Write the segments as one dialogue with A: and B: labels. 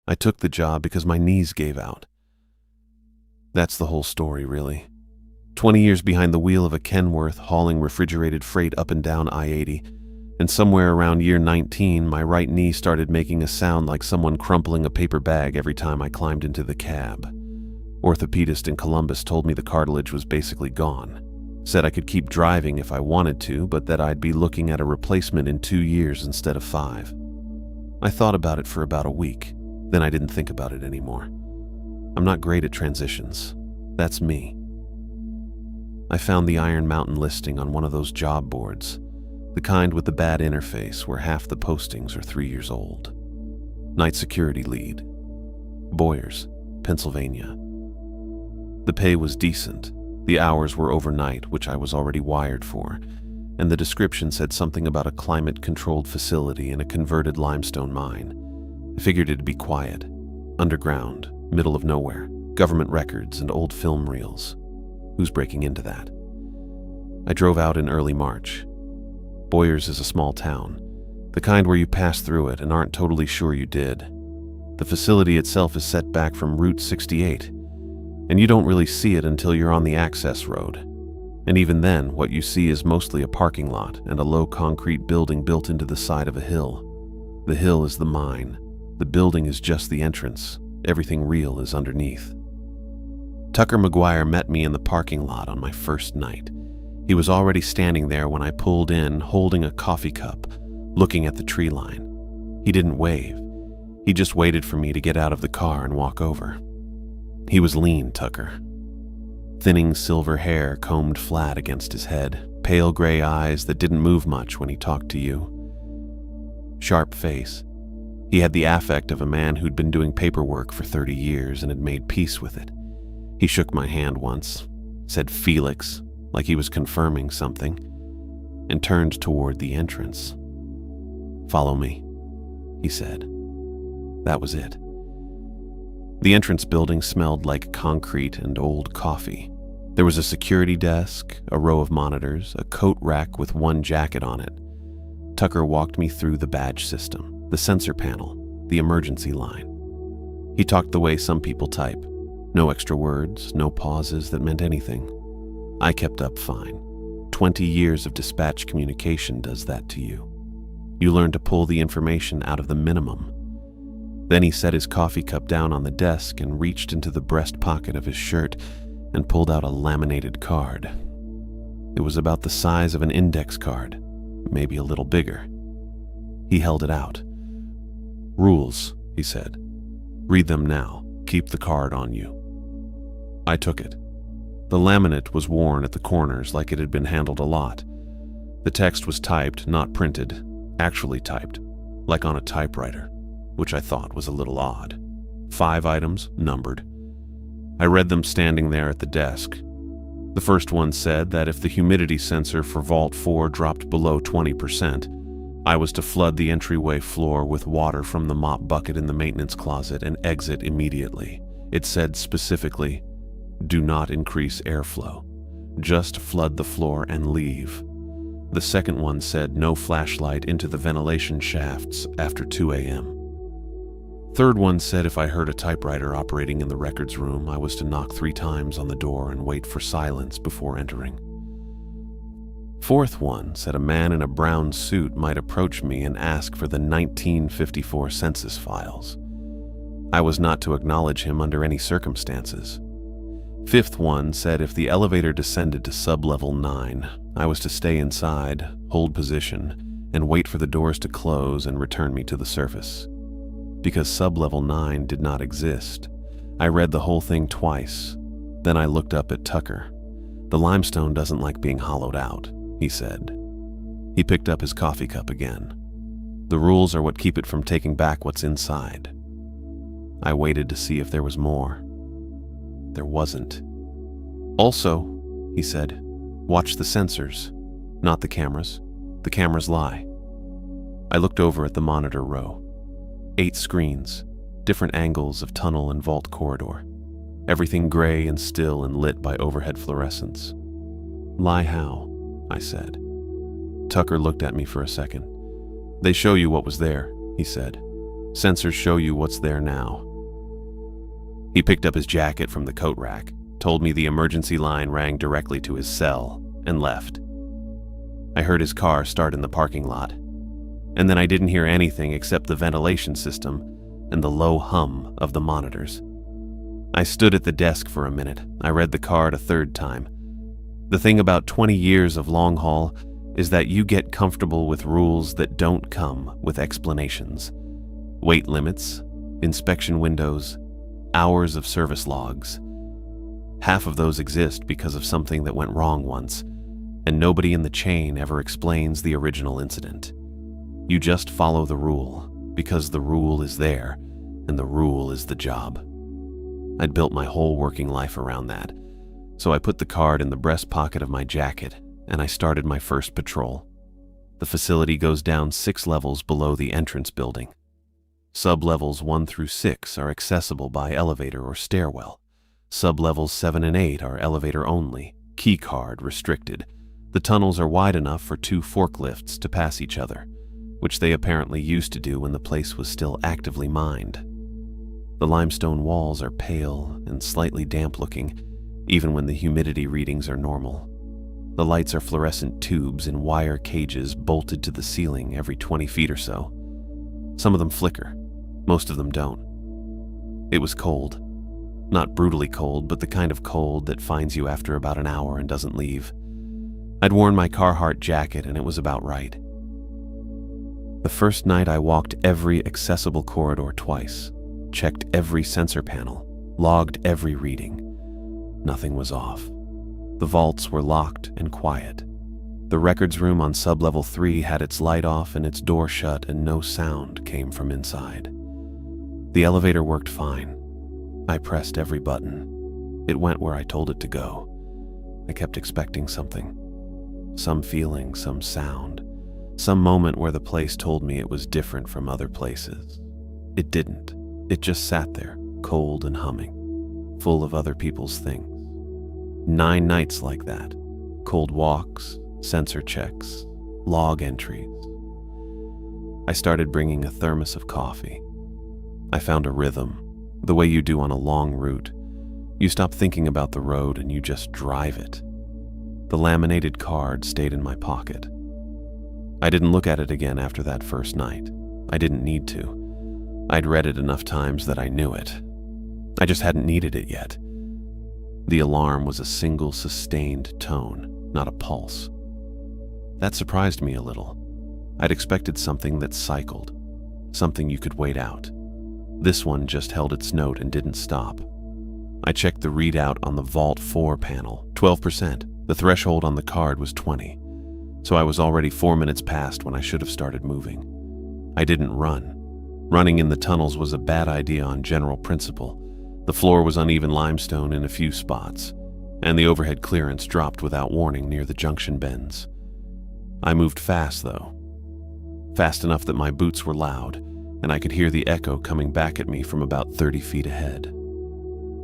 A: I took the job because my knees gave out. That's the whole story, really. 20 years behind the wheel of a Kenworth hauling refrigerated freight up and down I-80, and somewhere around year 19, my right knee started making a sound like someone crumpling a paper bag every time I climbed into the cab. Orthopedist in Columbus told me the cartilage was basically gone. Said I could keep driving if I wanted to, but that I'd be looking at a replacement in 2 years instead of 5. I thought about it for about a week, then I didn't think about it anymore. I'm not great at transitions. That's me. I found the Iron Mountain listing on one of those job boards, the kind with the bad interface where half the postings are 3 years old. Night security lead. Boyers, Pennsylvania. The pay was decent. The hours were overnight, which I was already wired for, and the description said something about a climate-controlled facility in a converted limestone mine. I figured it'd be quiet, underground, middle of nowhere, government records and old film reels. Who's breaking into that? I drove out in early March. Boyers is a small town, the kind where you pass through it and aren't totally sure you did. The facility itself is set back from Route 68, and you don't really see it until you're on the access road. And even then, what you see is mostly a parking lot and a low concrete building built into the side of a hill. The hill is the mine. The building is just the entrance. Everything real is underneath. Tucker McGuire met me in the parking lot on my first night. He was already standing there when I pulled in, holding a coffee cup, looking at the tree line. He didn't wave. He just waited for me to get out of the car and walk over. He was lean, Tucker. Thinning silver hair combed flat against his head, pale gray eyes that didn't move much when he talked to you. Sharp face. He had the affect of a man who'd been doing paperwork for 30 years and had made peace with it. He shook my hand once, said Felix, like he was confirming something, and turned toward the entrance. "Follow me," he said. That was it. The entrance building smelled like concrete and old coffee. There was a security desk, a row of monitors, a coat rack with one jacket on it. Tucker walked me through the badge system, the sensor panel, the emergency line. He talked the way some people type. No extra words, no pauses that meant anything. I kept up fine. 20 years of dispatch communication does that to you. You learn to pull the information out of the minimum. Then he set his coffee cup down on the desk and reached into the breast pocket of his shirt and pulled out a laminated card. It was about the size of an index card, maybe a little bigger. He held it out. "Rules," he said. "Read them now. Keep the card on you." I took it. The laminate was worn at the corners like it had been handled a lot. The text was typed, not printed, actually typed, like on a typewriter, which I thought was a little odd. 5 items, numbered. I read them standing there at the desk. The first one said that if the humidity sensor for Vault 4 dropped below 20%, I was to flood the entryway floor with water from the mop bucket in the maintenance closet and exit immediately. It said specifically, "Do not increase airflow. Just flood the floor and leave." The second one said no flashlight into the ventilation shafts after 2 a.m. Third one said if I heard a typewriter operating in the records room, I was to knock 3 times on the door and wait for silence before entering. Fourth one said a man in a brown suit might approach me and ask for the 1954 census files. I was not to acknowledge him under any circumstances. Fifth one said if the elevator descended to sub-level 9, I was to stay inside, hold position, and wait for the doors to close and return me to the surface. Because sub-level 9 did not exist, I read the whole thing twice. Then I looked up at Tucker. "The limestone doesn't like being hollowed out," he said. He picked up his coffee cup again. "The rules are what keep it from taking back what's inside." I waited to see if there was more. There wasn't. "Also," he said, "watch the sensors, not the cameras. The cameras lie." I looked over at the monitor row. 8 screens, different angles of tunnel and vault corridor. Everything gray and still and lit by overhead fluorescence. "Lie how?" I said. Tucker looked at me for a second. "They show you what was there," he said. Sensors show you what's there now. He picked up his jacket from the coat rack, told me the emergency line rang directly to his cell, and left. I heard his car start in the parking lot, and then I didn't hear anything except the ventilation system and the low hum of the monitors. I stood at the desk for a minute. I read the card a third time. The thing about 20 years of long haul is that you get comfortable with rules that don't come with explanations. Weight limits, inspection windows, hours of service logs. Half of those exist because of something that went wrong once, and nobody in the chain ever explains the original incident. You just follow the rule, because the rule is there, and the rule is the job. I'd built my whole working life around that, so I put the card in the breast pocket of my jacket, and I started my first patrol. The facility goes down 6 levels below the entrance building. Sub-levels 1 through 6 are accessible by elevator or stairwell. Sub-levels 7 and 8 are elevator only, key card restricted. The tunnels are wide enough for 2 forklifts to pass each other, which they apparently used to do when the place was still actively mined. The limestone walls are pale and slightly damp-looking, even when the humidity readings are normal. The lights are fluorescent tubes in wire cages bolted to the ceiling every 20 feet or so. Some of them flicker, most of them don't. It was cold. Not brutally cold, but the kind of cold that finds you after about an hour and doesn't leave. I'd worn my Carhartt jacket and it was about right. The first night I walked every accessible corridor twice, checked every sensor panel, logged every reading. Nothing was off. The vaults were locked and quiet. The records room on sub-level 3 had its light off and its door shut, and no sound came from inside. The elevator worked fine. I pressed every button. It went where I told it to go. I kept expecting something. Some feeling, some sound, some moment where the place told me it was different from other places. It didn't. It just sat there, cold and humming, full of other people's things. 9 nights like that. Cold walks, sensor checks, log entries. I started bringing a thermos of coffee. I found a rhythm, the way you do on a long route. You stop thinking about the road and you just drive it. The laminated card stayed in my pocket. I didn't look at it again after that first night. I didn't need to. I'd read it enough times that I knew it. I just hadn't needed it yet. The alarm was a single sustained tone, not a pulse. That surprised me a little. I'd expected something that cycled, something you could wait out. This one just held its note and didn't stop. I checked the readout on the Vault 4 panel, 12%. The threshold on the card was 20, so I was already 4 minutes past when I should have started moving. I didn't run. Running in the tunnels was a bad idea on general principle. The floor was uneven limestone in a few spots, and the overhead clearance dropped without warning near the junction bends. I moved fast, though. Fast enough that my boots were loud, and I could hear the echo coming back at me from about 30 feet ahead.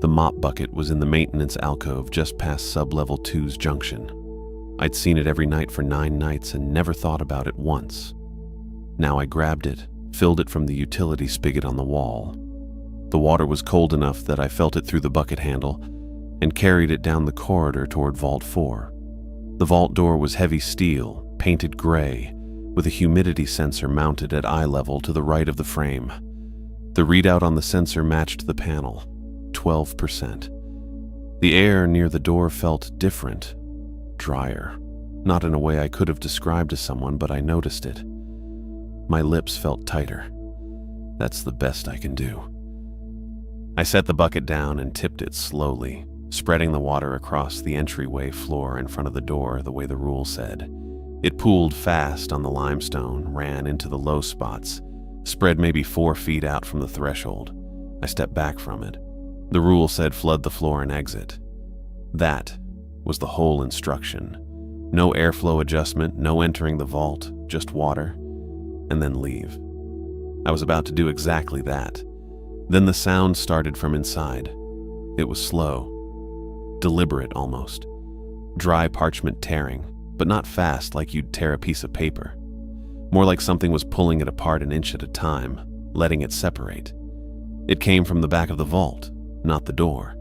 A: The mop bucket was in the maintenance alcove just past sub-level 2's junction. I'd seen it every night for 9 nights and never thought about it once. Now I grabbed it, filled it from the utility spigot on the wall. The water was cold enough that I felt it through the bucket handle and carried it down the corridor toward Vault 4. The vault door was heavy steel, painted gray, with a humidity sensor mounted at eye level to the right of the frame. The readout on the sensor matched the panel, 12%. The air near the door felt different, drier. Not in a way I could have described to someone, but I noticed it. My lips felt tighter. That's the best I can do. I set the bucket down and tipped it slowly, spreading the water across the entryway floor in front of the door the way the rule said. It pooled fast on the limestone, ran into the low spots, spread maybe 4 feet out from the threshold. I stepped back from it. The rule said flood the floor and exit. That was the whole instruction. No airflow adjustment, no entering the vault, just water, and then leave. I was about to do exactly that. Then the sound started from inside. It was slow, deliberate almost. Dry parchment tearing, but not fast like you'd tear a piece of paper. More like something was pulling it apart an inch at a time, letting it separate. It came from the back of the vault, not the door,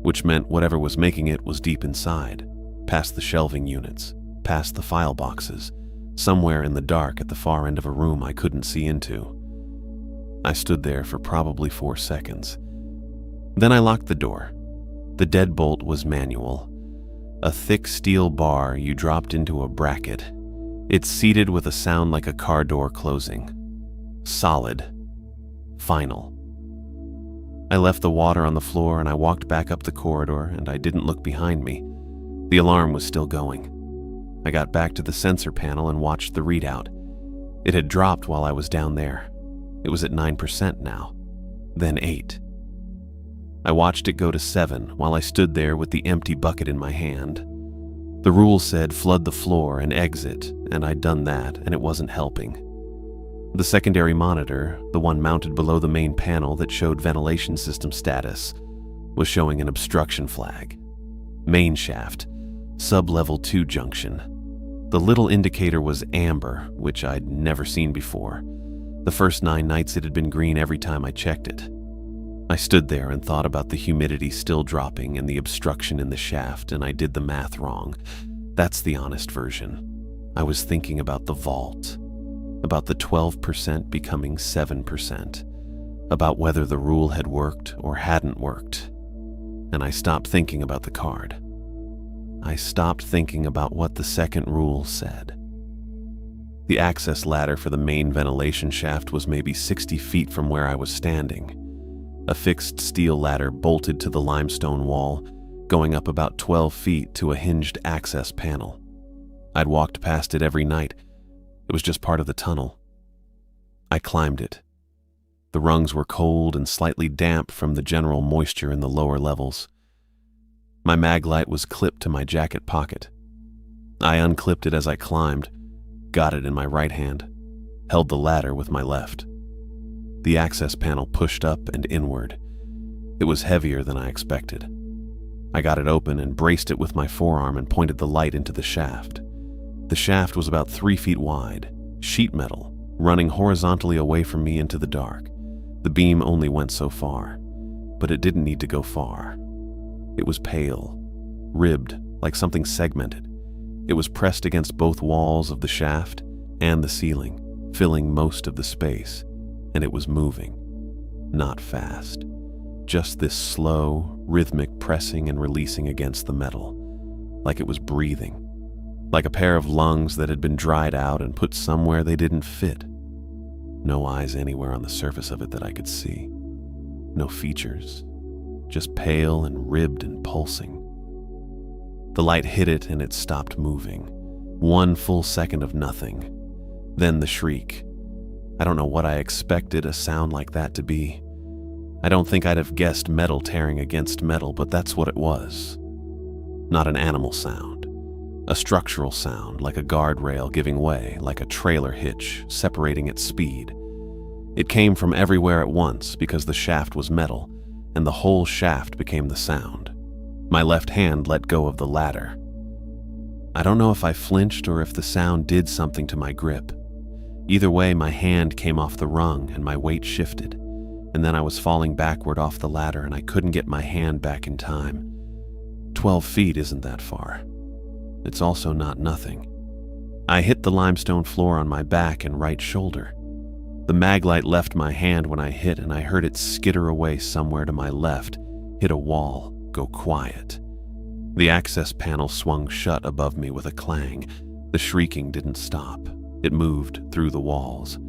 A: which meant whatever was making it was deep inside, past the shelving units, past the file boxes, somewhere in the dark at the far end of a room I couldn't see into. I stood there for probably 4 seconds. Then I locked the door. The deadbolt was manual. A thick steel bar you dropped into a bracket. It seated with a sound like a car door closing. Solid. Final. I left the water on the floor and I walked back up the corridor, and I didn't look behind me. The alarm was still going. I got back to the sensor panel and watched the readout. It had dropped while I was down there. It was at 9% now, then 8. I watched it go to 7 while I stood there with the empty bucket in my hand. The rule said flood the floor and exit, and I'd done that, and it wasn't helping. The secondary monitor, the one mounted below the main panel that showed ventilation system status, was showing an obstruction flag. Main shaft, sub-level 2 junction. The little indicator was amber, which I'd never seen before. The first 9 nights it had been green every time I checked it. I stood there and thought about the humidity still dropping and the obstruction in the shaft, and I did the math wrong. That's the honest version. I was thinking about the vault, about the 12% becoming 7%, about whether the rule had worked or hadn't worked. And I stopped thinking about the card. I stopped thinking about what the second rule said. The access ladder for the main ventilation shaft was maybe 60 feet from where I was standing. A fixed steel ladder bolted to the limestone wall, going up about 12 feet to a hinged access panel. I'd walked past it every night. It was just part of the tunnel. I climbed it. The rungs were cold and slightly damp from the general moisture in the lower levels. My mag light was clipped to my jacket pocket. I unclipped it as I climbed, got it in my right hand, held the ladder with my left. The access panel pushed up and inward. It was heavier than I expected. I got it open and braced it with my forearm and pointed the light into the shaft. The shaft was about 3 feet wide, sheet metal, running horizontally away from me into the dark. The beam only went so far, but it didn't need to go far. It was pale, ribbed, like something segmented. It was pressed against both walls of the shaft and the ceiling, filling most of the space, and it was moving. Not fast. Just this slow, rhythmic pressing and releasing against the metal, like it was breathing, like a pair of lungs that had been dried out and put somewhere they didn't fit. No eyes anywhere on the surface of it that I could see. No features, just pale and ribbed and pulsing. The light hit it and it stopped moving. 1 full second of nothing. Then the shriek. I don't know what I expected a sound like that to be. I don't think I'd have guessed metal tearing against metal, but that's what it was. Not an animal sound. A structural sound, like a guardrail giving way, like a trailer hitch separating at speed. It came from everywhere at once because the shaft was metal, and the whole shaft became the sound. My left hand let go of the ladder. I don't know if I flinched or if the sound did something to my grip. Either way, my hand came off the rung and my weight shifted, and then I was falling backward off the ladder and I couldn't get my hand back in time. 12 feet isn't that far. It's also not nothing. I hit the limestone floor on my back and right shoulder. The mag light left my hand when I hit, and I heard it skitter away somewhere to my left, hit a wall, go quiet. The access panel swung shut above me with a clang. The shrieking didn't stop. It moved through the walls.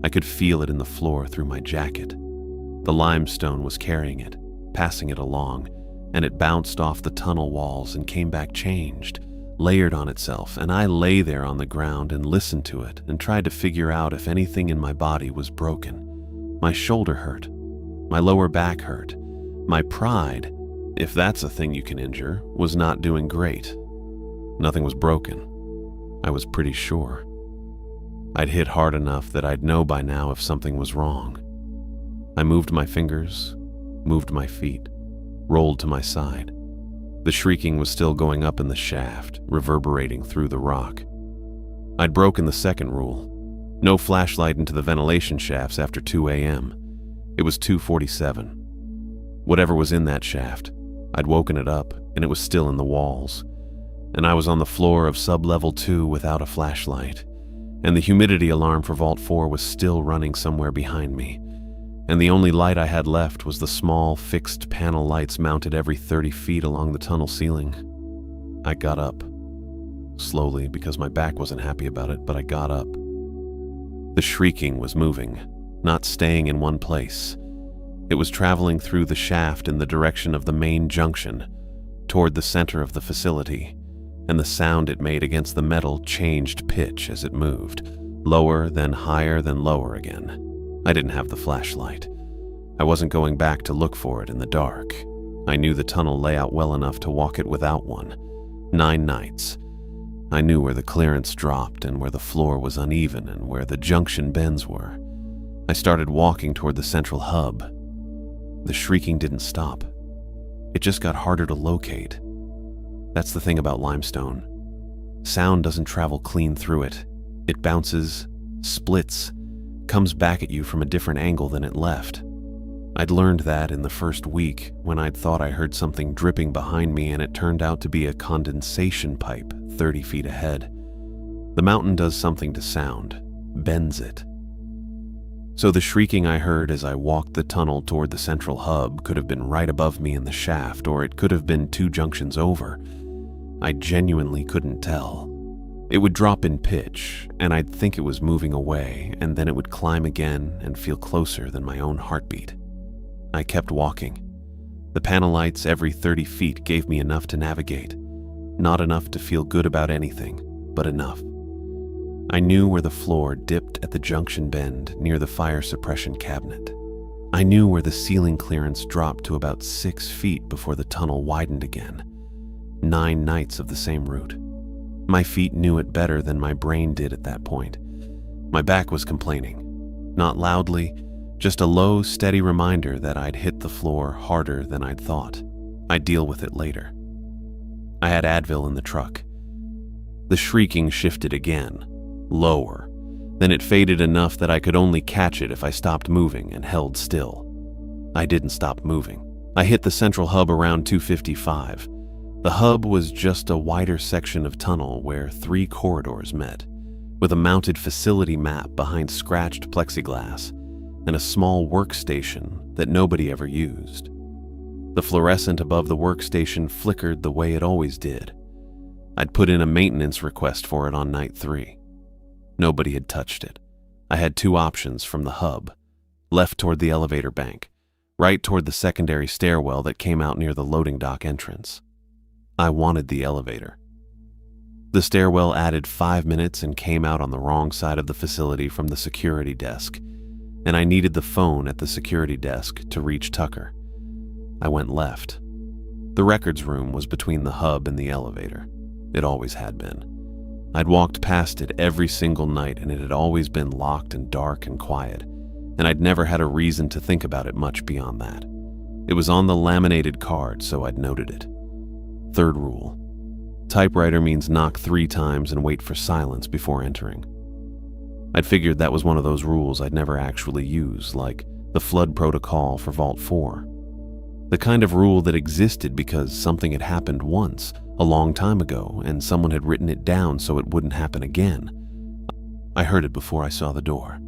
A: I could feel it in the floor through my jacket. The limestone was carrying it, passing it along, and it bounced off the tunnel walls and came back changed, layered on itself, and I lay there on the ground and listened to it and tried to figure out if anything in my body was broken. My shoulder hurt. My lower back hurt. My pride, if that's a thing you can injure, was not doing great. Nothing was broken. I was pretty sure. I'd hit hard enough that I'd know by now if something was wrong. I moved my fingers, moved my feet, rolled to my side. The shrieking was still going up in the shaft, reverberating through the rock. I'd broken the second rule. No flashlight into the ventilation shafts after 2 a.m. It was 2:47. Whatever was in that shaft, I'd woken it up, and it was still in the walls. And I was on the floor of sub-level 2 without a flashlight. And the humidity alarm for Vault 4 was still running somewhere behind me. And the only light I had left was the small, fixed panel lights mounted every 30 feet along the tunnel ceiling. I got up. Slowly, because my back wasn't happy about it, but I got up. The shrieking was moving, not staying in one place. It was traveling through the shaft in the direction of the main junction, toward the center of the facility, and the sound it made against the metal changed pitch as it moved, lower, then higher, then lower again. I didn't have the flashlight. I wasn't going back to look for it in the dark. I knew the tunnel layout well enough to walk it without one. 9 nights. I knew where the clearance dropped and where the floor was uneven and where the junction bends were. I started walking toward the central hub. The shrieking didn't stop. It just got harder to locate. That's the thing about limestone. Sound doesn't travel clean through it. It bounces, splits, comes back at you from a different angle than it left. I'd learned that in the first week when I'd thought I heard something dripping behind me, and it turned out to be a condensation pipe 30 feet ahead. The mountain does something to sound, bends it. So the shrieking I heard as I walked the tunnel toward the central hub could have been right above me in the shaft, or it could have been 2 junctions over. I genuinely couldn't tell. It would drop in pitch, and I'd think it was moving away, and then it would climb again and feel closer than my own heartbeat. I kept walking. The panel lights every 30 feet gave me enough to navigate. Not enough to feel good about anything, but enough. I knew where the floor dipped at the junction bend near the fire suppression cabinet. I knew where the ceiling clearance dropped to about 6 feet before the tunnel widened again. 9 nights of the same route. My feet knew it better than my brain did at that point. My back was complaining. Not loudly, just a low, steady reminder that I'd hit the floor harder than I'd thought. I'd deal with it later. I had Advil in the truck. The shrieking shifted again, lower. Then it faded enough that I could only catch it if I stopped moving and held still. I didn't stop moving. I hit the central hub around 2:55. The hub was just a wider section of tunnel where 3 corridors met, with a mounted facility map behind scratched plexiglass and a small workstation that nobody ever used. The fluorescent above the workstation flickered the way it always did. I'd put in a maintenance request for it on night 3. Nobody had touched it. I had 2 options from the hub: left toward the elevator bank, right toward the secondary stairwell that came out near the loading dock entrance. I wanted the elevator. The stairwell added 5 minutes and came out on the wrong side of the facility from the security desk, and I needed the phone at the security desk to reach Tucker. I went left. The records room was between the hub and the elevator. It always had been. I'd walked past it every single night, and it had always been locked and dark and quiet, and I'd never had a reason to think about it much beyond that. It was on the laminated card, so I'd noted it. 3rd rule. Typewriter means knock 3 times and wait for silence before entering. I'd figured that was one of those rules I'd never actually use, like the flood protocol for Vault 4. The kind of rule that existed because something had happened once, a long time ago, and someone had written it down so it wouldn't happen again. I heard it before I saw the door.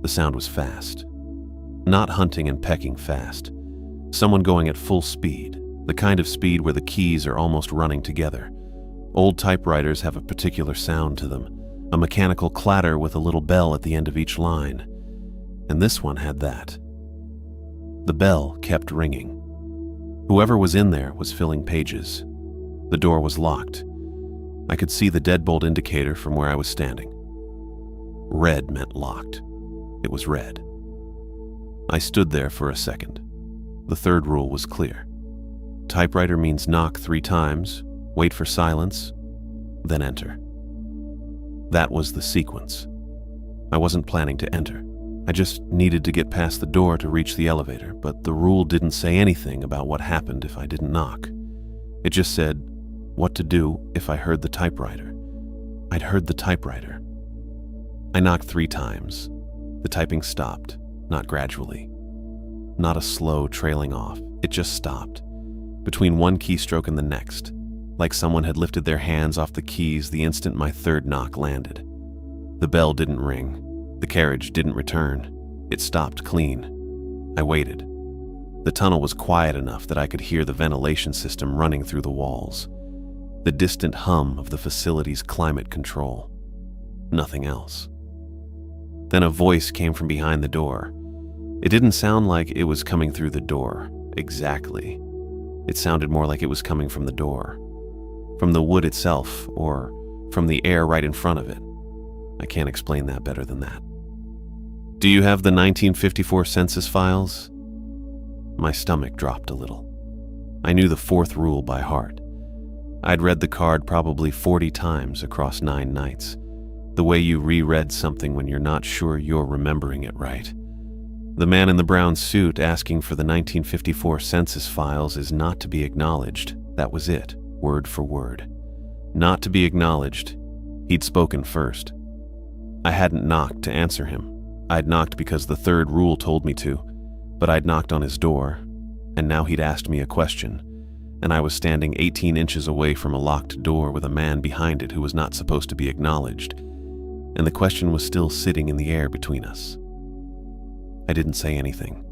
A: The sound was fast. Not hunting and pecking fast. Someone going at full speed, the kind of speed where the keys are almost running together. Old typewriters have a particular sound to them, a mechanical clatter with a little bell at the end of each line. And this one had that. The bell kept ringing. Whoever was in there was filling pages. The door was locked. I could see the deadbolt indicator from where I was standing. Red meant locked. It was red. I stood there for a second. The 3rd rule was clear. Typewriter means knock 3 times, wait for silence, then enter. That was the sequence. I wasn't planning to enter. I just needed to get past the door to reach the elevator, but the rule didn't say anything about what happened if I didn't knock. It just said what to do if I heard the typewriter. I'd heard the typewriter. I knocked 3 times. The typing stopped, not gradually. Not a slow trailing off, it just stopped. Between one keystroke and the next, like someone had lifted their hands off the keys the instant my 3rd knock landed. The bell didn't ring. The carriage didn't return. It stopped clean. I waited. The tunnel was quiet enough that I could hear the ventilation system running through the walls, the distant hum of the facility's climate control. Nothing else. Then a voice came from behind the door. It didn't sound like it was coming through the door, exactly. It sounded more like it was coming from the door, from the wood itself, or from the air right in front of it. I can't explain that better than that. Do you have the 1954 census files? My stomach dropped a little. I knew the 4th rule by heart. I'd read the card probably 40 times across 9 nights, the way you reread something when you're not sure you're remembering it right. The man in the brown suit asking for the 1954 census files is not to be acknowledged. That was it, word for word. Not to be acknowledged. He'd spoken first. I hadn't knocked to answer him. I'd knocked because the 3rd rule told me to, but I'd knocked on his door, and now he'd asked me a question, and I was standing 18 inches away from a locked door with a man behind it who was not supposed to be acknowledged, and the question was still sitting in the air between us. I didn't say anything.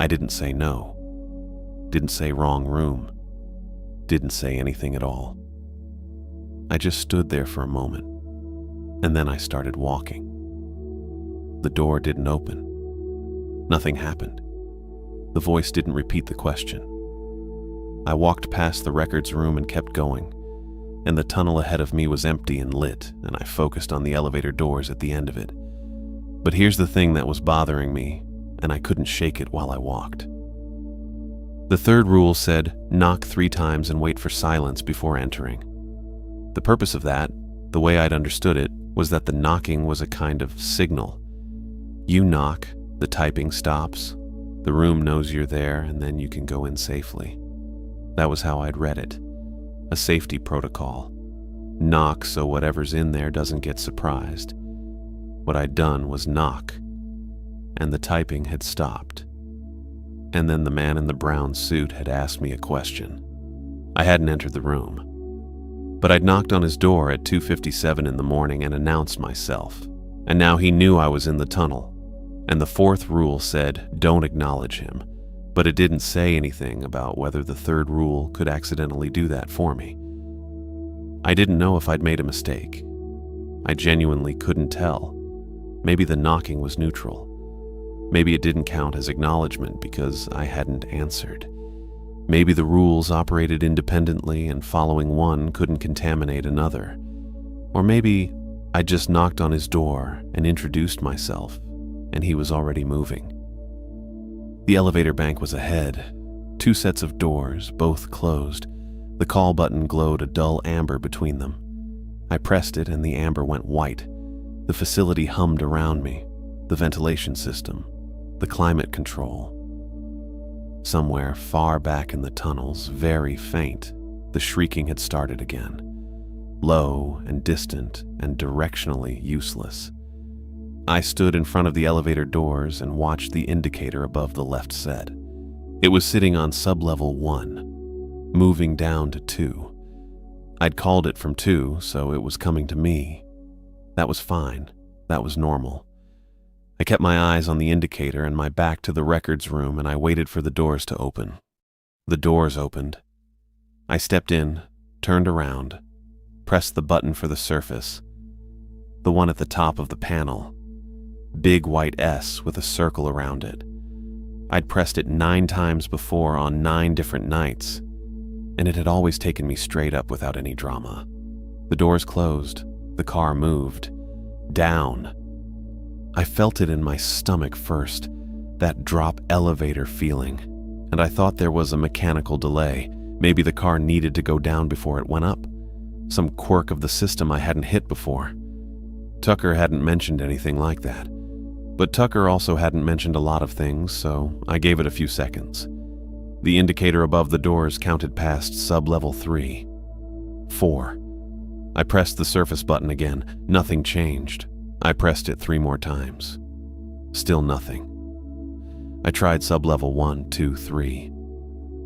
A: I didn't say no. Didn't say wrong room. Didn't say anything at all. I just stood there for a moment, and then I started walking. The door didn't open. Nothing happened. The voice didn't repeat the question. I walked past the records room and kept going, and the tunnel ahead of me was empty and lit, and I focused on the elevator doors at the end of it. But here's the thing that was bothering me, and I couldn't shake it while I walked. The 3rd rule said, knock 3 times and wait for silence before entering. The purpose of that, the way I'd understood it, was that the knocking was a kind of signal. You knock, the typing stops, the room knows you're there, and then you can go in safely. That was how I'd read it. A safety protocol. Knock so whatever's in there doesn't get surprised. What I'd done was knock, and the typing had stopped. And then the man in the brown suit had asked me a question. I hadn't entered the room, but I'd knocked on his door at 2:57 in the morning and announced myself, and now he knew I was in the tunnel. And the 4th rule said, don't acknowledge him, but it didn't say anything about whether the 3rd rule could accidentally do that for me. I didn't know if I'd made a mistake. I genuinely couldn't tell. Maybe the knocking was neutral. Maybe it didn't count as acknowledgement because I hadn't answered. Maybe the rules operated independently and following one couldn't contaminate another. Or maybe I just knocked on his door and introduced myself, and he was already moving. The elevator bank was ahead, 2 sets of doors, both closed. The call button glowed a dull amber between them. I pressed it and the amber went white. The facility hummed around me, the ventilation system, the climate control. Somewhere far back in the tunnels, very faint, the shrieking had started again, low and distant and directionally useless. I stood in front of the elevator doors and watched the indicator above the left set. It was sitting on sublevel 1, moving down to 2. I'd called it from 2, so it was coming to me. That was fine. That was normal. I kept my eyes on the indicator and my back to the records room, and I waited for the doors to open. The doors opened. I stepped in, turned around, pressed the button for the surface, the one at the top of the panel. Big white S with a circle around it. I'd pressed it 9 times before on 9 different nights, and it had always taken me straight up without any drama. The doors closed. The car moved. Down. I felt it in my stomach first, that drop elevator feeling, and I thought there was a mechanical delay. Maybe the car needed to go down before it went up. Some quirk of the system I hadn't hit before. Tucker hadn't mentioned anything like that. But Tucker also hadn't mentioned a lot of things, so I gave it a few seconds. The indicator above the doors counted past sub-level 3. 4. I pressed the surface button again. Nothing changed. I pressed it 3 more times. Still nothing. I tried sub-level 1, 2, 3.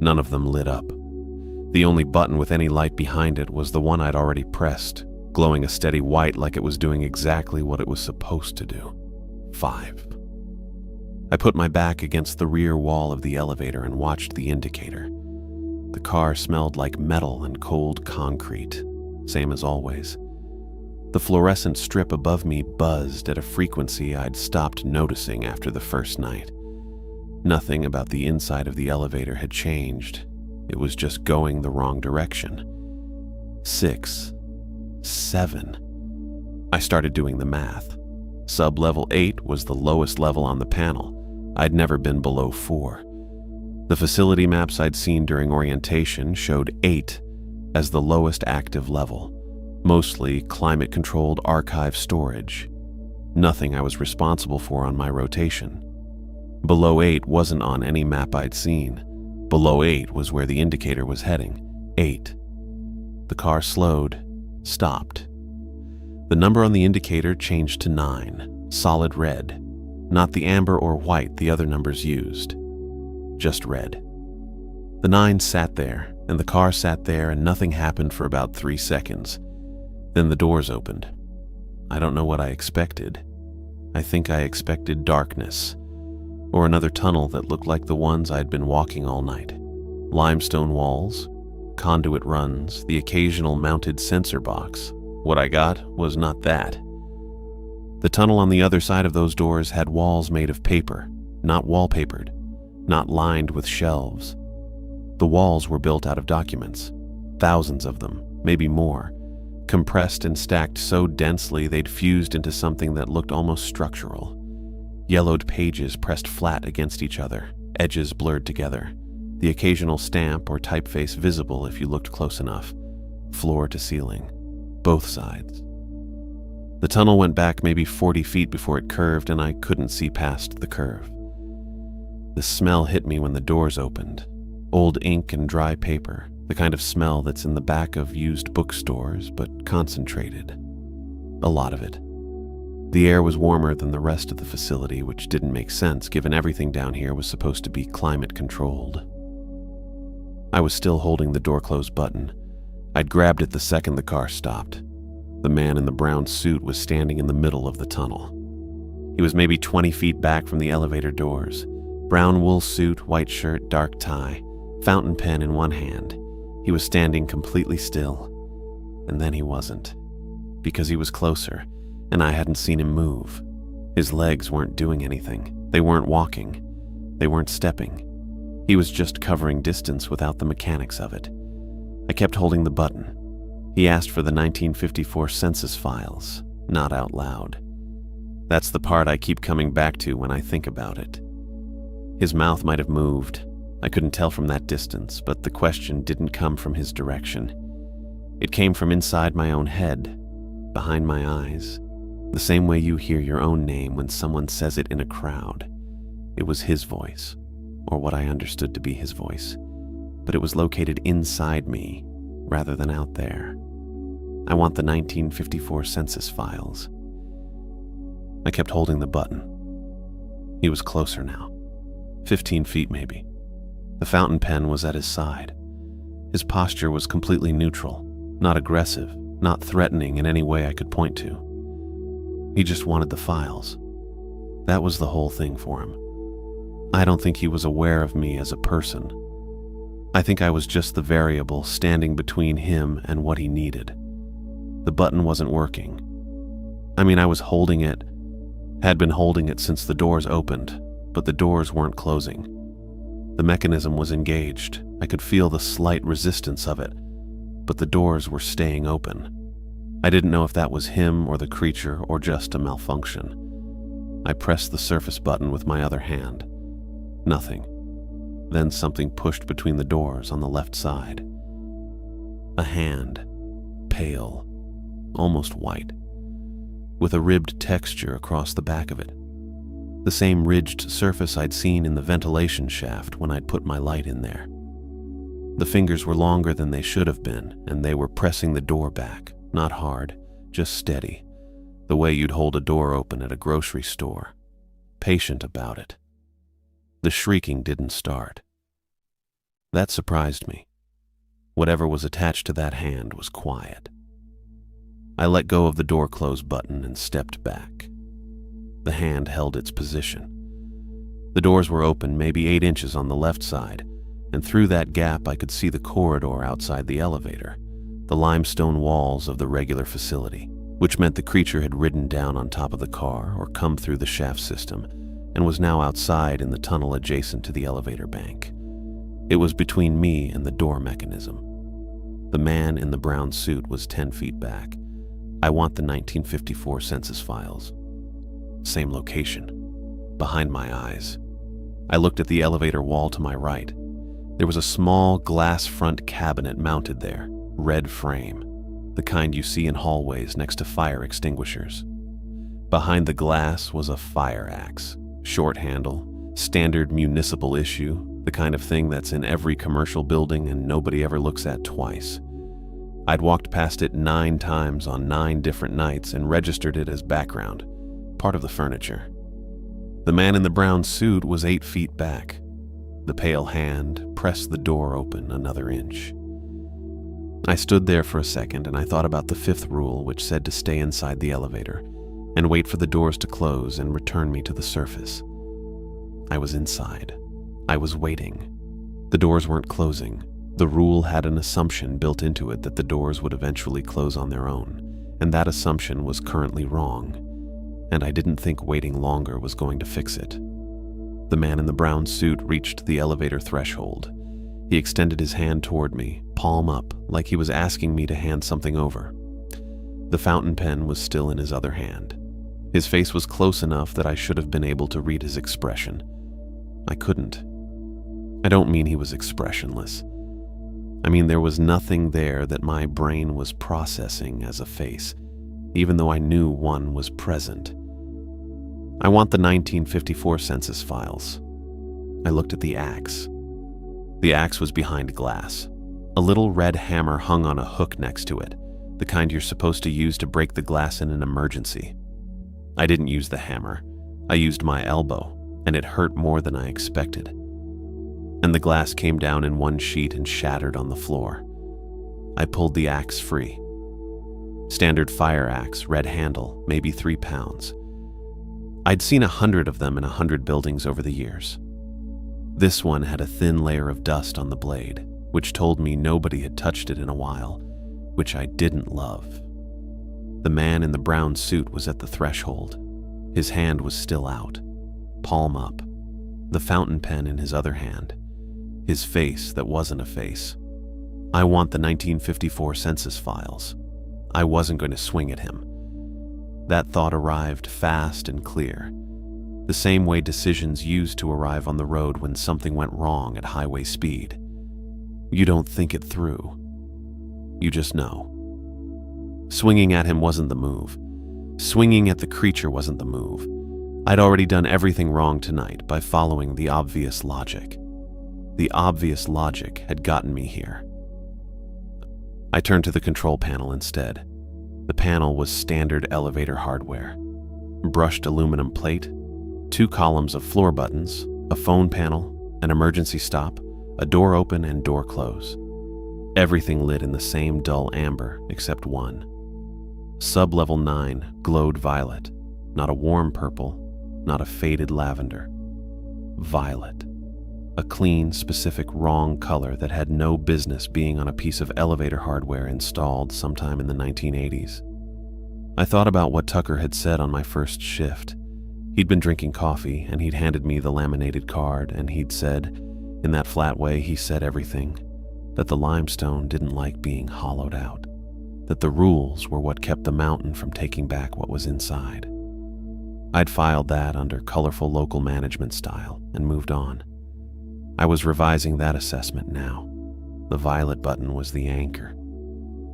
A: None of them lit up. The only button with any light behind it was the one I'd already pressed, glowing a steady white like it was doing exactly what it was supposed to do. 5. I put my back against the rear wall of the elevator and watched the indicator. The car smelled like metal and cold concrete, same as always. The fluorescent strip above me buzzed at a frequency I'd stopped noticing after the first night. Nothing about the inside of the elevator had changed. It was just going the wrong direction. 6, 7. I started doing the math. Sub-level 8 was the lowest level on the panel. I'd never been below 4. The facility maps I'd seen during orientation showed 8 as the lowest active level, mostly climate-controlled archive storage. Nothing I was responsible for on my rotation. Below 8 wasn't on any map I'd seen. Below 8 was where the indicator was heading. 8. The car slowed, stopped. The number on the indicator changed to 9, solid red. Not the amber or white the other numbers used. Just red. The 9 sat there, and the car sat there, and nothing happened for about 3 seconds. Then the doors opened. I don't know what I expected. I think I expected darkness, or another tunnel that looked like the ones I'd been walking all night. Limestone walls, conduit runs, the occasional mounted sensor box. What I got was not that. The tunnel on the other side of those doors had walls made of paper, not wallpapered, not lined with shelves. The walls were built out of documents, thousands of them, maybe more, compressed and stacked so densely they'd fused into something that looked almost structural. Yellowed pages pressed flat against each other, edges blurred together, the occasional stamp or typeface visible if you looked close enough, floor to ceiling, both sides. The tunnel went back maybe 40 feet before it curved, and I couldn't see past the curve. The smell hit me when the doors opened. Old ink and dry paper, the kind of smell that's in the back of used bookstores, but concentrated. A lot of it. The air was warmer than the rest of the facility, which didn't make sense given everything down here was supposed to be climate-controlled. I was still holding the door close button. I'd grabbed it the second the car stopped. The man in the brown suit was standing in the middle of the tunnel. He was maybe 20 feet back from the elevator doors. Brown wool suit, white shirt, dark tie, fountain pen in one hand. He was standing completely still. And then he wasn't. Because he was closer, and I hadn't seen him move. His legs weren't doing anything. They weren't walking. They weren't stepping. He was just covering distance without the mechanics of it. I kept holding the button. He asked for the 1954 census files, not out loud. That's the part I keep coming back to when I think about it. His mouth might have moved. I couldn't tell from that distance, but the question didn't come from his direction. It came from inside my own head, behind my eyes, the same way you hear your own name when someone says it in a crowd. It was his voice, or what I understood to be his voice, but it was located inside me rather than out there. I want the 1954 census files. I kept holding the button. He was closer now, 15 feet maybe. The fountain pen was at his side. His posture was completely neutral, not aggressive, not threatening in any way I could point to. He just wanted the files. That was the whole thing for him. I don't think he was aware of me as a person. I think I was just the variable standing between him and what he needed. The button wasn't working. I mean, I was holding it, had been holding it since the doors opened, but the doors weren't closing. The mechanism was engaged. I could feel the slight resistance of it, but the doors were staying open. I didn't know if that was him or the creature or just a malfunction. I pressed the surface button with my other hand. Nothing. Then something pushed between the doors on the left side. A hand, pale, almost white, with a ribbed texture across the back of it. The same ridged surface I'd seen in the ventilation shaft when I'd put my light in there. The fingers were longer than they should have been, and they were pressing the door back, not hard, just steady. the way you'd hold a door open at a grocery store, patient about it. The shrieking didn't start. That surprised me. Whatever was attached to that hand was quiet. I let go of the door close button and stepped back. The hand held its position. The doors were open maybe 8 inches on the left side, and through that gap I could see the corridor outside the elevator, the limestone walls of the regular facility, which meant the creature had ridden down on top of the car or come through the shaft system and was now outside in the tunnel adjacent to the elevator bank. It was between me and the door mechanism. The man in the brown suit was 10 feet back. I want the 1954 census files. Same location. Behind my eyes. I looked at the elevator wall to my right. There was a small glass front cabinet mounted there, red frame, the kind you see in hallways next to fire extinguishers. Behind the glass was a fire axe, short handle, standard municipal issue, the kind of thing that's in every commercial building and nobody ever looks at twice. I'd walked past it 9 times on 9 different nights and registered it as background, part of the furniture. The man in the brown suit was 8 feet back. The pale hand pressed the door open another inch. I stood there for a second and I thought about the 5th rule, which said to stay inside the elevator and wait for the doors to close and return me to the surface. I was inside. I was waiting. The doors weren't closing. The rule had an assumption built into it that the doors would eventually close on their own, and that assumption was currently wrong, and I didn't think waiting longer was going to fix it. The man in the brown suit reached the elevator threshold. He extended his hand toward me, palm up, like he was asking me to hand something over. The fountain pen was still in his other hand. His face was close enough that I should have been able to read his expression. I couldn't. I don't mean he was expressionless. I mean there was nothing there that my brain was processing as a face, even though I knew one was present. I want the 1954 census files. I looked at the axe. The axe was behind glass. A little red hammer hung on a hook next to it, the kind you're supposed to use to break the glass in an emergency. I didn't use the hammer. I used my elbow, and it hurt more than I expected. And the glass came down in one sheet and shattered on the floor. I pulled the axe free. Standard fire axe, red handle, maybe 3 pounds. I'd seen 100 of them in 100 buildings over the years. This one had a thin layer of dust on the blade, which told me nobody had touched it in a while, which I didn't love. The man in the brown suit was at the threshold. His hand was still out, palm up, the fountain pen in his other hand, his face that wasn't a face. I want the 1954 census files. I wasn't going to swing at him. That thought arrived fast and clear, the same way decisions used to arrive on the road when something went wrong at highway speed. You don't think it through. You just know. Swinging at him wasn't the move. Swinging at the creature wasn't the move. I'd already done everything wrong tonight by following the obvious logic. The obvious logic had gotten me here. I turned to the control panel instead. The panel was standard elevator hardware. Brushed aluminum plate, 2 columns of floor buttons, a phone panel, an emergency stop, a door open and door close. Everything lit in the same dull amber except one. Sub-level 9 glowed violet, not a warm purple, not a faded lavender. Violet. A clean, specific, wrong color that had no business being on a piece of elevator hardware installed sometime in the 1980s. I thought about what Tucker had said on my first shift. He'd been drinking coffee, and he'd handed me the laminated card, and he'd said, in that flat way he said everything, that the limestone didn't like being hollowed out, that the rules were what kept the mountain from taking back what was inside. I'd filed that under colorful local management style and moved on. I was revising that assessment now. The violet button was the anchor.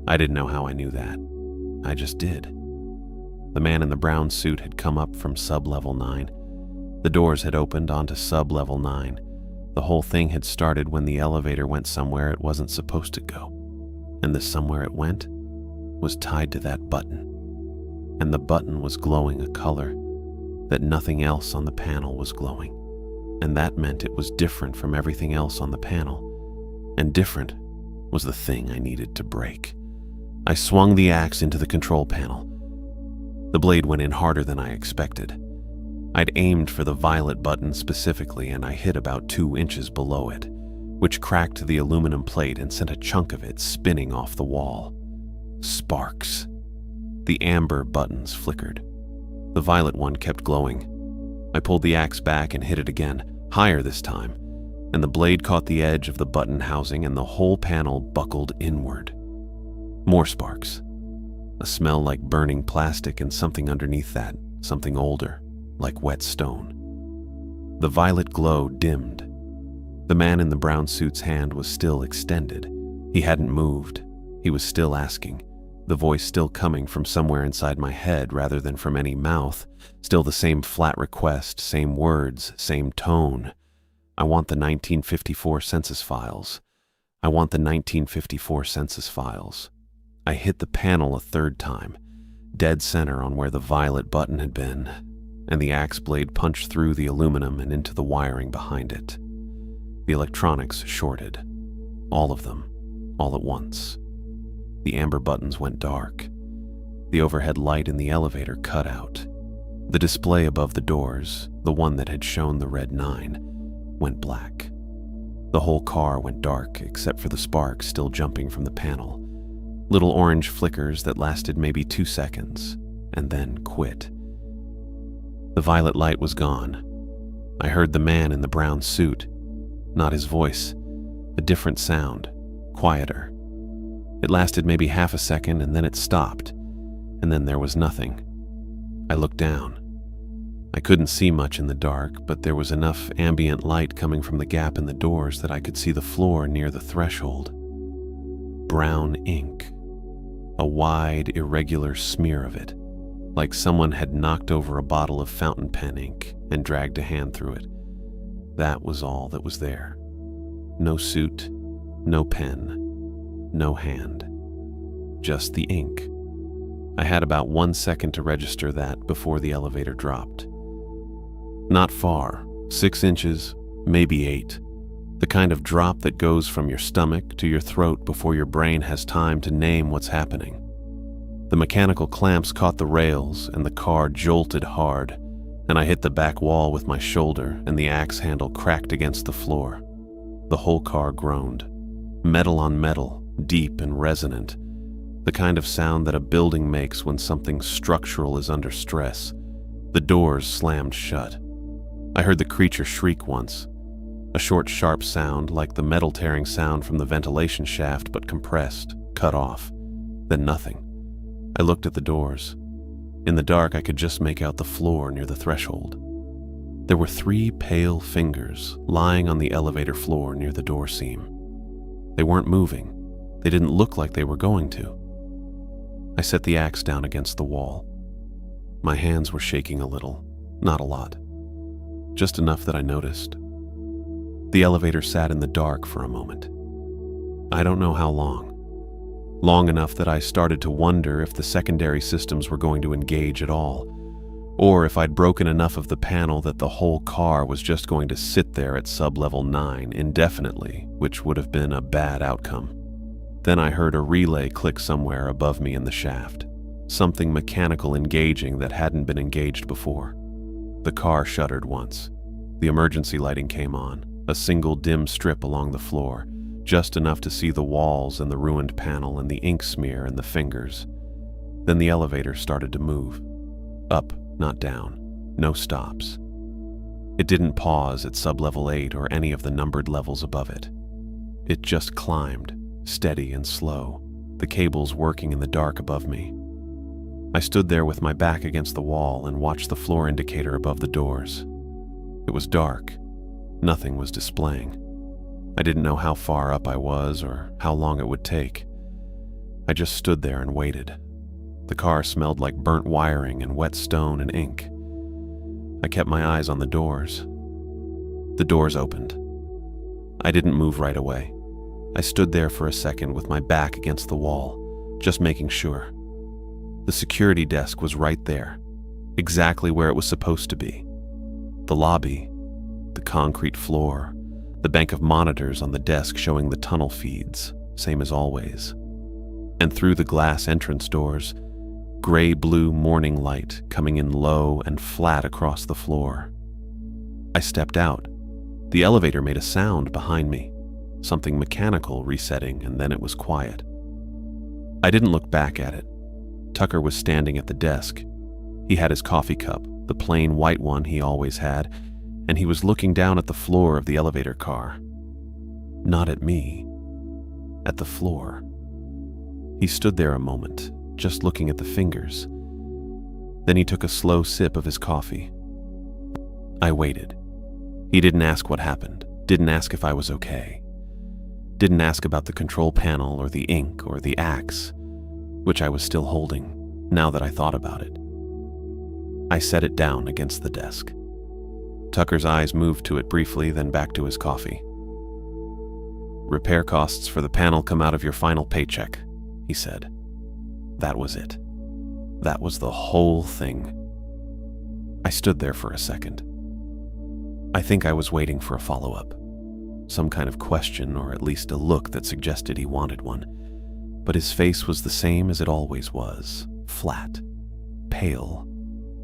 A: I didn't know how I knew that. I just did. The man in the brown suit had come up from sub-level 9. The doors had opened onto sub-level 9. The whole thing had started when the elevator went somewhere it wasn't supposed to go. And the somewhere it went was tied to that button. and the button was glowing a color that nothing else on the panel was glowing, and that meant it was different from everything else on the panel, and different was the thing I needed to break. I swung the axe into the control panel. The blade went in harder than I expected. I'd aimed for the violet button specifically, and I hit about 2 inches below it, which cracked the aluminum plate and sent a chunk of it spinning off the wall. Sparks. The amber buttons flickered. The violet one kept glowing. I pulled the axe back and hit it again, higher this time, and the blade caught the edge of the button housing and the whole panel buckled inward. More sparks. A smell like burning plastic and something underneath that, something older, like wet stone. The violet glow dimmed. The man in the brown suit's hand was still extended. He hadn't moved. He was still asking, the voice still coming from somewhere inside my head rather than from any mouth, still the same flat request, same words, same tone. I want the 1954 census files. I want the 1954 census files. I hit the panel a third time, dead center on where the violet button had been, and the axe blade punched through the aluminum and into the wiring behind it. The electronics shorted. All of them, all at once. The amber buttons went dark. The overhead light in the elevator cut out. The display above the doors, the one that had shown the red 9, went black. The whole car went dark except for the sparks still jumping from the panel. Little orange flickers that lasted maybe 2 seconds, and then quit. The violet light was gone. I heard the man in the brown suit. Not his voice. A different sound, quieter. It lasted maybe half a second, and then it stopped, and then there was nothing. I looked down. I couldn't see much in the dark, but there was enough ambient light coming from the gap in the doors that I could see the floor near the threshold. Brown ink. A wide, irregular smear of it, like someone had knocked over a bottle of fountain pen ink and dragged a hand through it. That was all that was there. No suit, no pen, no hand. Just the ink. I had about 1 second to register that before the elevator dropped. Not far, 6 inches, maybe 8. The kind of drop that goes from your stomach to your throat before your brain has time to name what's happening. The mechanical clamps caught the rails and the car jolted hard, and I hit the back wall with my shoulder and the axe handle cracked against the floor. The whole car groaned. Metal on metal, deep and resonant. The kind of sound that a building makes when something structural is under stress. The doors slammed shut. I heard the creature shriek once. A short, sharp sound like the metal tearing sound from the ventilation shaft, but compressed, cut off. Then nothing. I looked at the doors. In the dark, I could just make out the floor near the threshold. There were 3 pale fingers lying on the elevator floor near the door seam. They weren't moving. They didn't look like they were going to. I set the axe down against the wall. My hands were shaking a little, not a lot. Just enough that I noticed. The elevator sat in the dark for a moment. I don't know how long. Long enough that I started to wonder if the secondary systems were going to engage at all, or if I'd broken enough of the panel that the whole car was just going to sit there at sub-level 9 indefinitely, which would have been a bad outcome. Then I heard a relay click somewhere above me in the shaft, something mechanical engaging that hadn't been engaged before. The car shuddered once. The emergency lighting came on. A single dim strip along the floor, just enough to see the walls and the ruined panel and the ink smear and the fingers. Then the elevator started to move. Up, not down. No stops. It didn't pause at sub-level 8 or any of the numbered levels above it. It just climbed, steady and slow, the cables working in the dark above me. I stood there with my back against the wall and watched the floor indicator above the doors. It was dark. Nothing was displaying. I didn't know how far up I was or how long it would take. I just stood there and waited. The car smelled like burnt wiring and wet stone and ink. I kept my eyes on the doors. The doors opened. I didn't move right away. I stood there for a second with my back against the wall, just making sure. The security desk was right there, exactly where it was supposed to be. The lobby, the concrete floor, the bank of monitors on the desk showing the tunnel feeds, same as always. And through the glass entrance doors, gray-blue morning light coming in low and flat across the floor. I stepped out. The elevator made a sound behind me, something mechanical resetting, and then it was quiet. I didn't look back at it. Tucker was standing at the desk. He had his coffee cup, the plain white one he always had, and he was looking down at the floor of the elevator car. Not at me, at the floor. He stood there a moment, just looking at the fingers. Then he took a slow sip of his coffee. I waited. He didn't ask what happened, didn't ask if I was okay. Didn't ask about the control panel or the ink or the axe, which I was still holding, now that I thought about it. I set it down against the desk. Tucker's eyes moved to it briefly, then back to his coffee. "Repair costs for the panel come out of your final paycheck," he said. That was it. That was the whole thing. I stood there for a second. I think I was waiting for a follow-up. Some kind of question, or at least a look that suggested he wanted one. But his face was the same as it always was, flat, pale,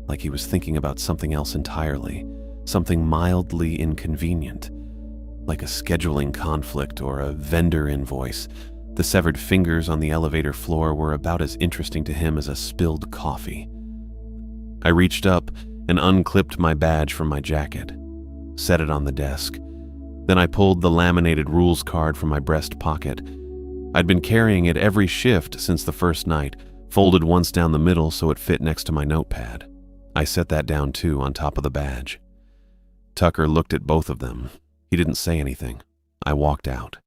A: like he was thinking about something else entirely, something mildly inconvenient, like a scheduling conflict or a vendor invoice. The severed fingers on the elevator floor were about as interesting to him as a spilled coffee. I reached up and unclipped my badge from my jacket, set it on the desk. Then I pulled the laminated rules card from my breast pocket. I'd been carrying it every shift since the first night, folded once down the middle so it fit next to my notepad. I set that down too, on top of the badge. Tucker looked at both of them. He didn't say anything. I walked out.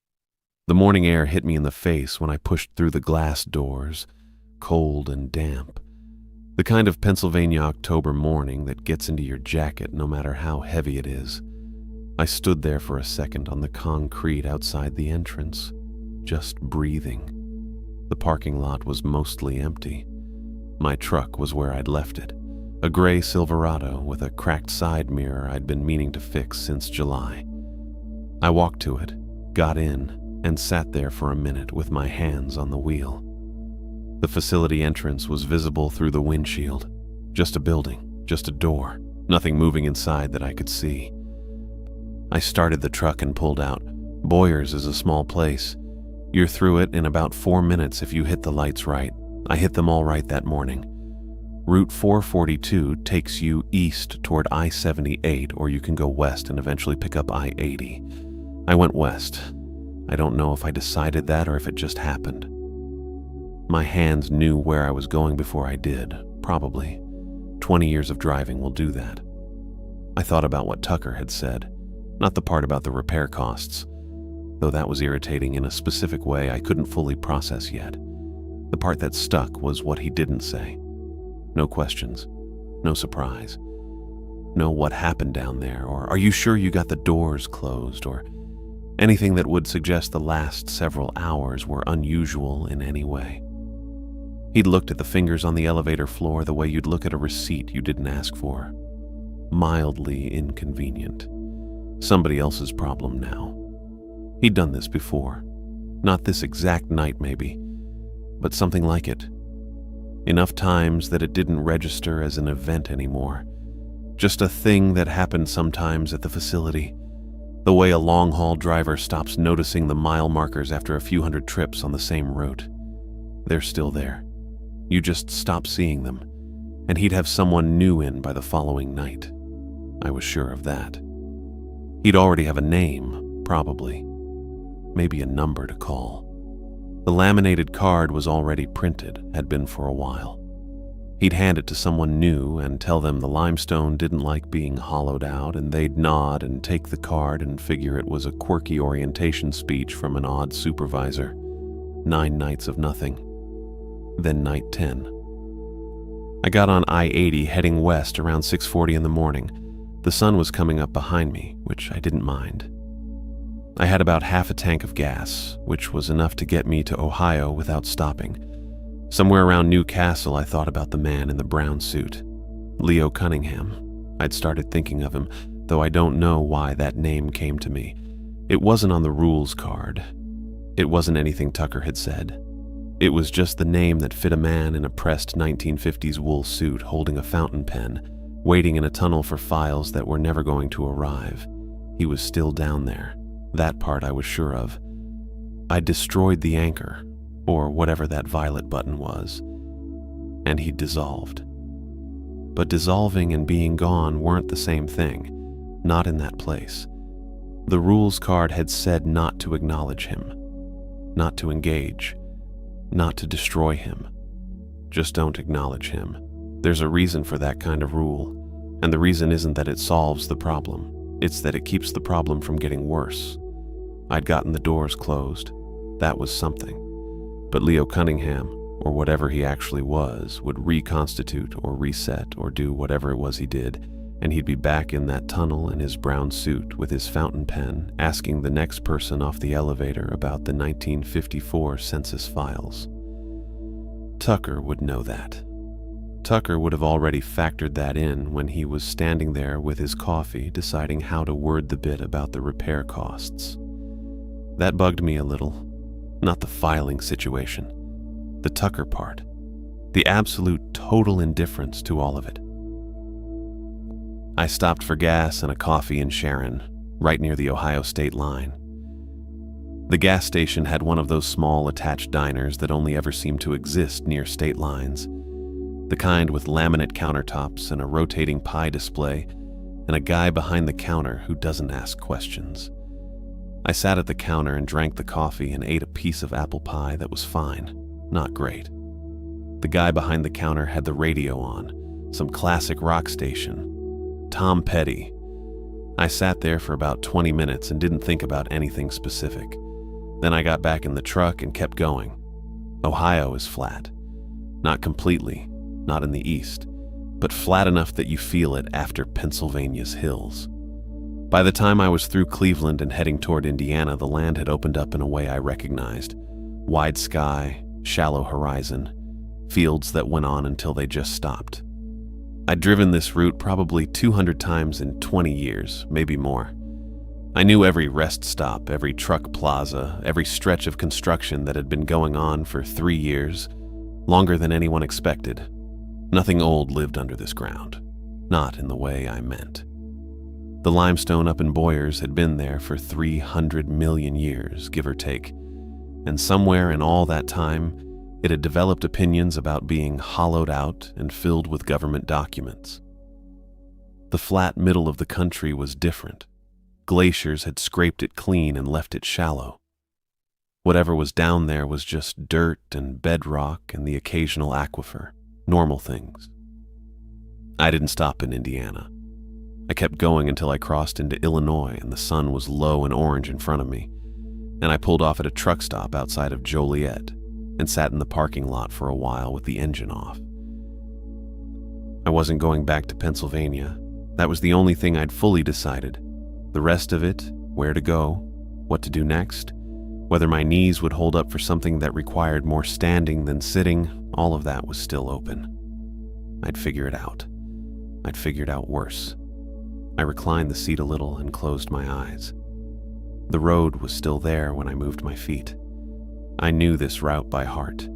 A: The morning air hit me in the face when I pushed through the glass doors, cold and damp. The kind of Pennsylvania October morning that gets into your jacket no matter how heavy it is. I stood there for a second on the concrete outside the entrance, just breathing. The parking lot was mostly empty. My truck was where I'd left it, a gray Silverado with a cracked side mirror I'd been meaning to fix since July. I walked to it, got in, and sat there for a minute with my hands on the wheel. The facility entrance was visible through the windshield. Just a building, just a door, nothing moving inside that I could see. I started the truck and pulled out. Boyers is a small place. You're through it in about 4 minutes if you hit the lights right. I hit them all right that morning. Route 442 takes you east toward I-78, or you can go west and eventually pick up I-80. I went west. I don't know if I decided that or if it just happened. My hands knew where I was going before I did, probably. 20 years of driving will do that. I thought about what Tucker had said, not the part about the repair costs, though that was irritating in a specific way I couldn't fully process yet. The part that stuck was what he didn't say. No questions, no surprise, no what happened down there, or are you sure you got the doors closed, or anything that would suggest the last several hours were unusual in any way. He'd looked at the fingers on the elevator floor the way you'd look at a receipt you didn't ask for. Mildly inconvenient. Somebody else's problem now. He'd done this before. Not this exact night, maybe, but something like it. Enough times that it didn't register as an event anymore. Just a thing that happened sometimes at the facility. The way a long-haul driver stops noticing the mile markers after a few hundred trips on the same route. They're still there. You just stop seeing them, and he'd have someone new in by the following night. I was sure of that. He'd already have a name, probably. Maybe a number to call. The laminated card was already printed, had been for a while. He'd hand it to someone new and tell them the limestone didn't like being hollowed out, and they'd nod and take the card and figure it was a quirky orientation speech from an odd supervisor. 9 nights of nothing. Then night 10. I got on I-80 heading west around 6:40 in the morning. The sun was coming up behind me, which I didn't mind. I had about half a tank of gas, which was enough to get me to Ohio without stopping. Somewhere around Newcastle, I thought about the man in the brown suit, Leo Cunningham. I'd started thinking of him, though I don't know why that name came to me. It wasn't on the rules card. It wasn't anything Tucker had said. It was just the name that fit a man in a pressed 1950s wool suit holding a fountain pen, waiting in a tunnel for files that were never going to arrive. He was still down there. That part I was sure of. I destroyed the anchor, or whatever that violet button was, and he dissolved. But dissolving and being gone weren't the same thing, not in that place. The rules card had said not to acknowledge him, not to engage, not to destroy him. Just don't acknowledge him. There's a reason for that kind of rule, and the reason isn't that it solves the problem, it's that it keeps the problem from getting worse. I'd gotten the doors closed. That was something. But Leo Cunningham, or whatever he actually was, would reconstitute or reset or do whatever it was he did, and he'd be back in that tunnel in his brown suit with his fountain pen, asking the next person off the elevator about the 1954 census files. Tucker would know that. Tucker would have already factored that in when he was standing there with his coffee deciding how to word the bit about the repair costs. That bugged me a little. Not the filing situation. The Tucker part. The absolute total indifference to all of it. I stopped for gas and a coffee in Sharon, right near the Ohio state line. The gas station had one of those small attached diners that only ever seem to exist near state lines. The kind with laminate countertops and a rotating pie display, and a guy behind the counter who doesn't ask questions. I sat at the counter and drank the coffee and ate a piece of apple pie that was fine, not great. The guy behind the counter had the radio on, some classic rock station. Tom Petty. I sat there for about 20 minutes and didn't think about anything specific. Then I got back in the truck and kept going. Ohio is flat. Not completely, not in the east, but flat enough that you feel it after Pennsylvania's hills. By the time I was through Cleveland and heading toward Indiana, the land had opened up in a way I recognized. Wide sky, shallow horizon, fields that went on until they just stopped. I'd driven this route probably 200 times in 20 years, maybe more. I knew every rest stop, every truck plaza, every stretch of construction that had been going on for 3 years, longer than anyone expected. Nothing old lived under this ground, not in the way I meant. The limestone up in Boyers had been there for 300 million years, give or take, and somewhere in all that time, it had developed opinions about being hollowed out and filled with government documents. The flat middle of the country was different. Glaciers had scraped it clean and left it shallow. Whatever was down there was just dirt and bedrock and the occasional aquifer, normal things. I didn't stop in Indiana. I kept going until I crossed into Illinois and the sun was low and orange in front of me, and I pulled off at a truck stop outside of Joliet and sat in the parking lot for a while with the engine off. I wasn't going back to Pennsylvania. That was the only thing I'd fully decided. The rest of it, where to go, what to do next, whether my knees would hold up for something that required more standing than sitting, all of that was still open. I'd figure it out. I'd figure it out worse. I reclined the seat a little and closed my eyes. The road was still there when I moved my feet. I knew this route by heart.